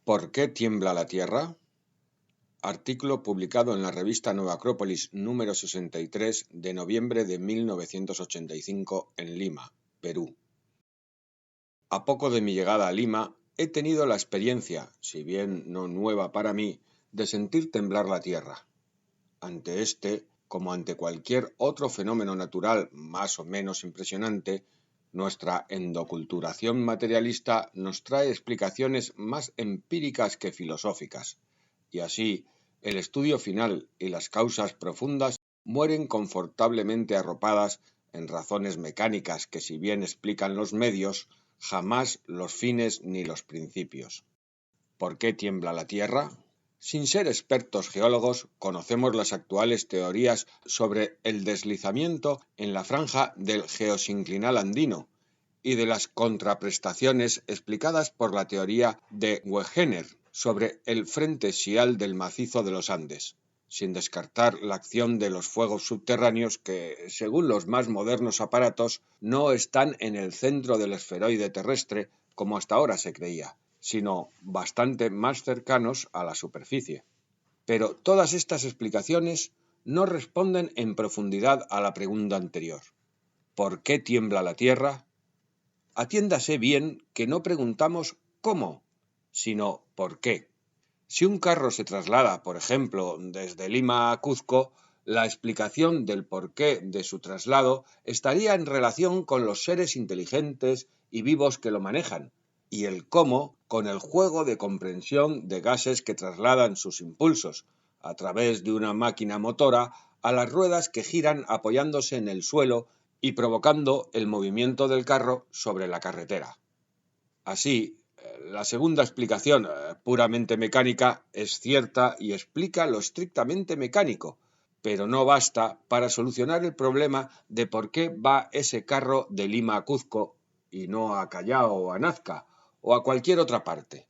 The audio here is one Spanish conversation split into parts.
¿Por qué tiembla la Tierra? Artículo publicado en la revista Nueva Acrópolis número 63 de noviembre de 1985 en Lima, Perú. A poco de mi llegada a Lima, he tenido la experiencia, si bien no nueva para mí, de sentir temblar la Tierra. Ante este, como ante cualquier otro fenómeno natural más o menos impresionante, nuestra endoculturación materialista nos trae explicaciones más empíricas que filosóficas, y así el estudio final y las causas profundas mueren confortablemente arropadas en razones mecánicas que, si bien explican los medios, jamás los fines ni los principios. ¿Por qué tiembla la Tierra? Sin ser expertos geólogos, conocemos las actuales teorías sobre el deslizamiento en la franja del geosinclinal andino y de las contraprestaciones explicadas por la teoría de Wegener sobre el frente sial del macizo de los Andes, sin descartar la acción de los fuegos subterráneos que, según los más modernos aparatos, no están en el centro del esferoide terrestre como hasta ahora se creía, sino bastante más cercanos a la superficie. Pero todas estas explicaciones no responden en profundidad a la pregunta anterior. ¿Por qué tiembla la Tierra? Atiéndase bien que no preguntamos cómo, sino por qué. Si un carro se traslada, por ejemplo, desde Lima a Cuzco, la explicación del porqué de su traslado estaría en relación con los seres inteligentes y vivos que lo manejan, y el cómo con el juego de comprensión de gases que trasladan sus impulsos, a través de una máquina motora, a las ruedas que giran apoyándose en el suelo y provocando el movimiento del carro sobre la carretera. Así, la segunda explicación, puramente mecánica, es cierta y explica lo estrictamente mecánico, pero no basta para solucionar el problema de por qué va ese carro de Lima a Cuzco y no a Callao o a Nazca o a cualquier otra parte.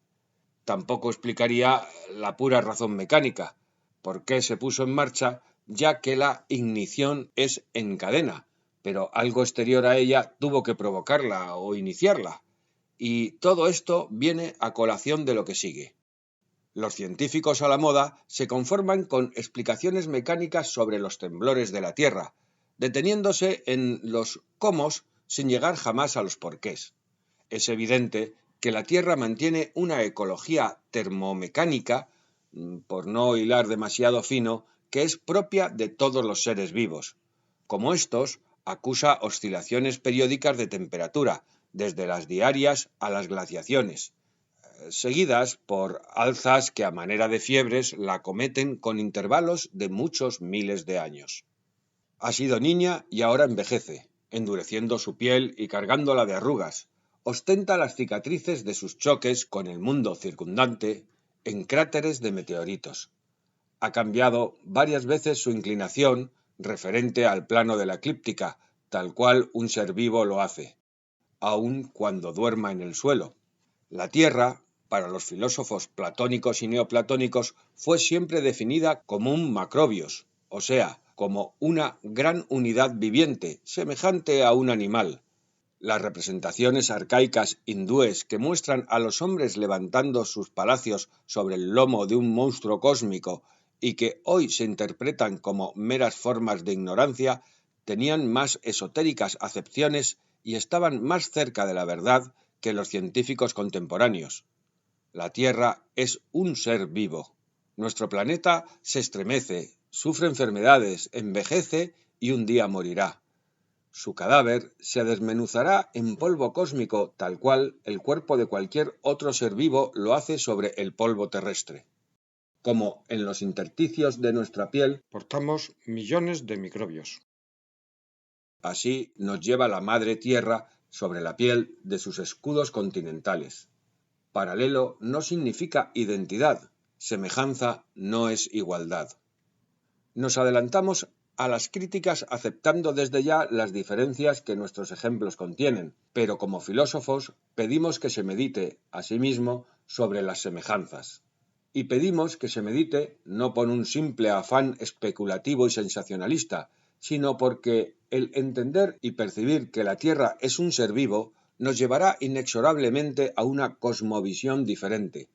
Tampoco explicaría la pura razón mecánica, por qué se puso en marcha, ya que la ignición es en cadena, pero algo exterior a ella tuvo que provocarla o iniciarla. Y todo esto viene a colación de lo que sigue. Los científicos a la moda se conforman con explicaciones mecánicas sobre los temblores de la Tierra, deteniéndose en los cómo sin llegar jamás a los porqués. Es evidente que la Tierra mantiene una ecología termomecánica, por no hilar demasiado fino, que es propia de todos los seres vivos. Como estos, acusa oscilaciones periódicas de temperatura, desde las diarias a las glaciaciones, seguidas por alzas que a manera de fiebres la cometen con intervalos de muchos miles de años. Ha sido niña y ahora envejece, endureciendo su piel y cargándola de arrugas. Ostenta las cicatrices de sus choques con el mundo circundante en cráteres de meteoritos. Ha cambiado varias veces su inclinación referente al plano de la eclíptica, tal cual un ser vivo lo hace, aun cuando duerma en el suelo. La Tierra, para los filósofos platónicos y neoplatónicos, fue siempre definida como un macrobios, o sea, como una gran unidad viviente, semejante a un animal. Las representaciones arcaicas hindúes que muestran a los hombres levantando sus palacios sobre el lomo de un monstruo cósmico y que hoy se interpretan como meras formas de ignorancia, tenían más esotéricas acepciones y estaban más cerca de la verdad que los científicos contemporáneos. La Tierra es un ser vivo. Nuestro planeta se estremece, sufre enfermedades, envejece y un día morirá. Su cadáver se desmenuzará en polvo cósmico, tal cual el cuerpo de cualquier otro ser vivo lo hace sobre el polvo terrestre. Como en los intersticios de nuestra piel portamos millones de microbios. Así nos lleva la madre Tierra sobre la piel de sus escudos continentales. Paralelo no significa identidad, semejanza no es igualdad. Nos adelantamos a las críticas aceptando desde ya las diferencias que nuestros ejemplos contienen, pero como filósofos pedimos que se medite, asimismo, sobre las semejanzas. Y pedimos que se medite no por un simple afán especulativo y sensacionalista, sino porque el entender y percibir que la Tierra es un ser vivo nos llevará inexorablemente a una cosmovisión diferente,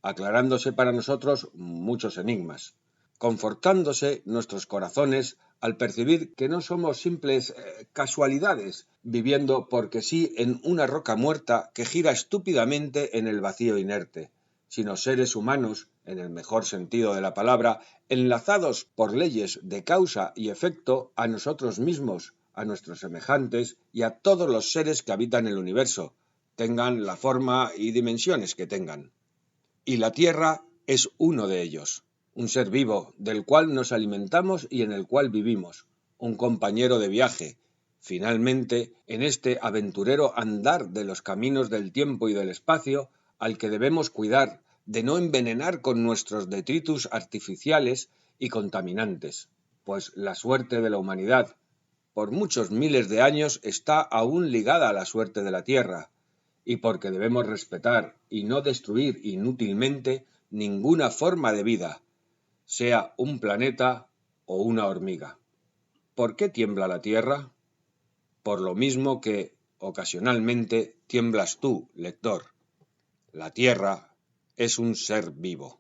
aclarándose para nosotros muchos enigmas, confortándose nuestros corazones al percibir que no somos simples casualidades, viviendo porque sí en una roca muerta que gira estúpidamente en el vacío inerte, sino seres humanos, en el mejor sentido de la palabra, enlazados por leyes de causa y efecto a nosotros mismos, a nuestros semejantes y a todos los seres que habitan el universo, tengan la forma y dimensiones que tengan. Y la Tierra es uno de ellos, un ser vivo, del cual nos alimentamos y en el cual vivimos, un compañero de viaje, finalmente, en este aventurero andar de los caminos del tiempo y del espacio, al que debemos cuidar de no envenenar con nuestros detritus artificiales y contaminantes, pues la suerte de la humanidad, por muchos miles de años, está aún ligada a la suerte de la Tierra, y porque debemos respetar y no destruir inútilmente ninguna forma de vida, sea un planeta o una hormiga. ¿Por qué tiembla la Tierra? Por lo mismo que, ocasionalmente, tiemblas tú, lector. La Tierra es un ser vivo.